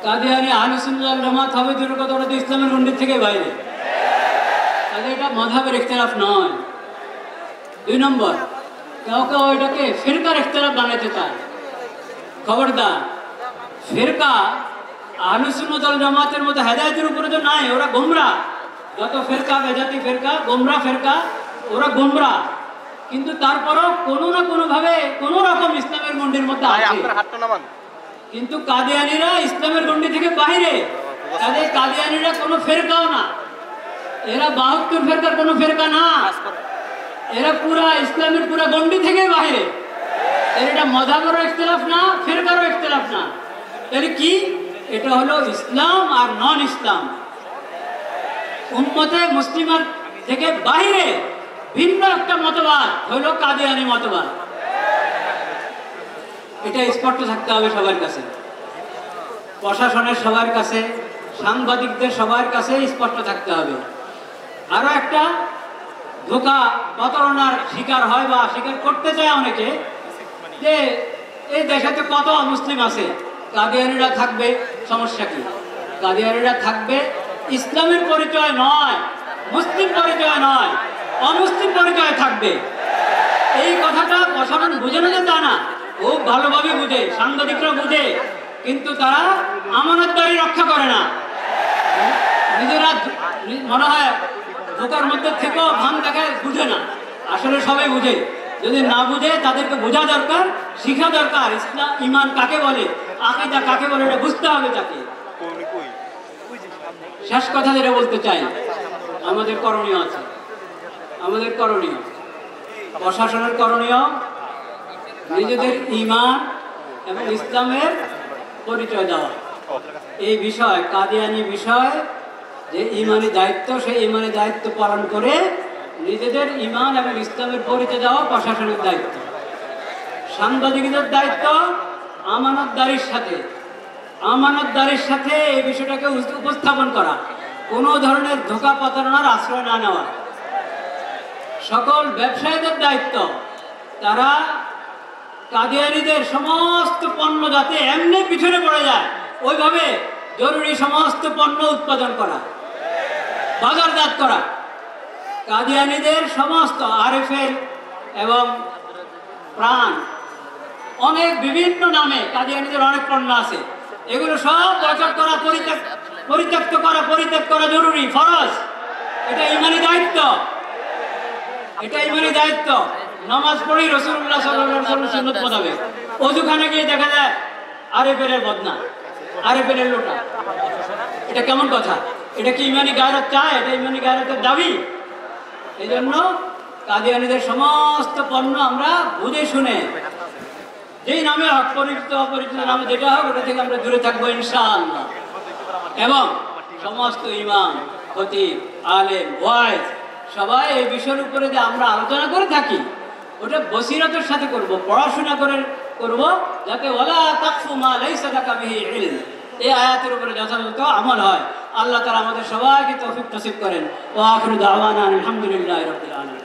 কাদিয়ানি আহলে সুন্নাত ওয়াল জামাত হবে দূরের কথা, ওরা তো ইসলামের গণ্ডি থেকে বাইরে। তাহলে এটা মাযহাবের ইখতিলাফ নয়। 2 নম্বর, কেউ কেউ এটাকে ফিরকার ইখতিলাফ বানাতে চায়। খবরদার, ফিরকা আহলে সুন্নাত ওয়াল জামাতের মতো হেদায়েতের উপরে তো নাই, ওরা গোমরাহ। যত ফিরকা, বেদাতি ফিরকা, গোমরাহ ফিরকা, ওরা গোমরাহ। কিন্তু তারপরও কোনো না কোনোভাবে কোনো রকম ইসলামের গণ্ডির মধ্যে আছে। কিন্তু কাদিয়ানিরা ইসলামের গণ্ডি থেকে বাইরে। তাদের কাদিয়ানিরা কোনো ফেরকাও না, এরা 72 ফেরকার কোনো ফেরকা না, এরা পুরা ইসলামের পুরা গণ্ডি থেকে বাইরে। এটা মাযহাবেরও ইখতিলাফ না, ফেরকারও ইখতিলাফ না। এর কি? এটা হলো ইসলাম আর নন ইসলাম, উম্মতে মুসলিমার থেকে বাইরে ভিন্ন একটা মতবাদ হলো কাদিয়ানি মতবাদ। এটা স্পষ্ট থাকতে হবে সবার কাছে, প্রশাসনের সবার কাছে, সাংবাদিকদের সবার কাছে স্পষ্ট থাকতে হবে। আরো একটা ধোঁকা প্রতারণার শিকার হয় বা স্বীকার করতে চায় অনেকে, যে এই দেশে তো কত মুসলিম আছে, কাদিয়ানিরা থাকবে, সমস্যা কি? কাদিয়ানিরা থাকবে ইসলামের পরিচয় নয়, মুসলিম পরিচয় নয়, অমুসলিম পরিচয় থাকবে। এই কথাটা প্রশাসন বুঝে না, তা না, খুব ভালোভাবে বুঝে, সাংবাদিকরা বুঝে, কিন্তু তারা আমানতদারি রক্ষা করে না। নিজেরা মনে হয় ধোকার মধ্যে থেকেও ভান দেখায়, বুঝে না। আসলে সবাই বুঝে, যদি না বুঝে তাদেরকে বোঝা দরকার, শিখা দরকার। ইসলাম ঈমান কাকে বলে, আকীদা কাকে বলে, এটা বুঝতে হবে তাকে। শেষ কথা যেটা বলতে চাই, আমাদের করণীয় আছে, আমাদের করণীয়, প্রশাসনের করণীয়, নিজেদের ঈমান এবং ইসলামের পরিচয় দেওয়া। এই বিষয়, কাদিয়ানি বিষয়, যে ঈমানি দায়িত্ব, সেই ঈমানি দায়িত্ব পালন করে নিজেদের ঈমান এবং ইসলামের পরিচয় দেওয়া প্রশাসনের দায়িত্ব। সাংবাদিকদের দায়িত্ব আমানতদারির সাথে এই বিষয়টাকে উপস্থাপন করা, কোনো ধরনের ধোঁকা প্রতারণার আশ্রয় না নেওয়া। সকল ব্যবসায়ীদের দায়িত্ব, তারা কাদিয়ানিদের সমস্ত পণ্য যাতে এমনি পিছনে পড়ে যায়, ওইভাবে জরুরি সমস্ত পণ্য উৎপাদন করা, বাজারজাত করা। কাদিয়ানিদের সমস্ত আরএফএল এবং প্রাণ, অনেক বিভিন্ন নামে কাদিয়ানিদের অনেক পণ্য আছে, এগুলো সব বয়কট করা, পরিত্যাগ করা জরুরি, ফরজ। এটা ঈমানি দায়িত্ব, এটা ঈমানি দায়িত্ব। নামাজ পড়ি রাসূলুল্লাহ সাল্লাল্লাহু আলাইহি ওয়াসাল্লাম সুন্নাত মোতাবেক, ওযুখানে গিয়ে দেখা যায় আরএফএল এর বদনা, আরএফএল এর লোটা। এটা কেমন কথা? এটা কি ঈমানি গায়রত চায়? এটা ঈমানি গায়রতের দাবি? এই জন্য কাদিয়ানিদের সমস্ত পণ্য আমরা বুঝে শুনে, যেই নামে হক, পরিচিত অপরিচিত নামে যেটা হোক, ওটা থেকে আমরা দূরে থাকবো ইনশাআল্লাহ। এবং সমস্ত ইমাম, খতিব, আলেম, ওয়াইজ সবাই এই বিষয়ের উপরে যে আমরা আলোচনা করে থাকি, ওটা বসিরতের সাথে করব, পড়াশোনা করে করব, যাতে ওয়ালা তাকফু মা লাইসা লাকা বিহি ইলম, এই আয়াতের উপরে যথাযথ আমল হয়। আল্লাহ তাআলা আমাদের সবাইকে তৌফিক নসিব করেন। ওয়া আখিরু দাওয়ানা আলহামদুলিল্লাহি রাব্বিল আলামিন।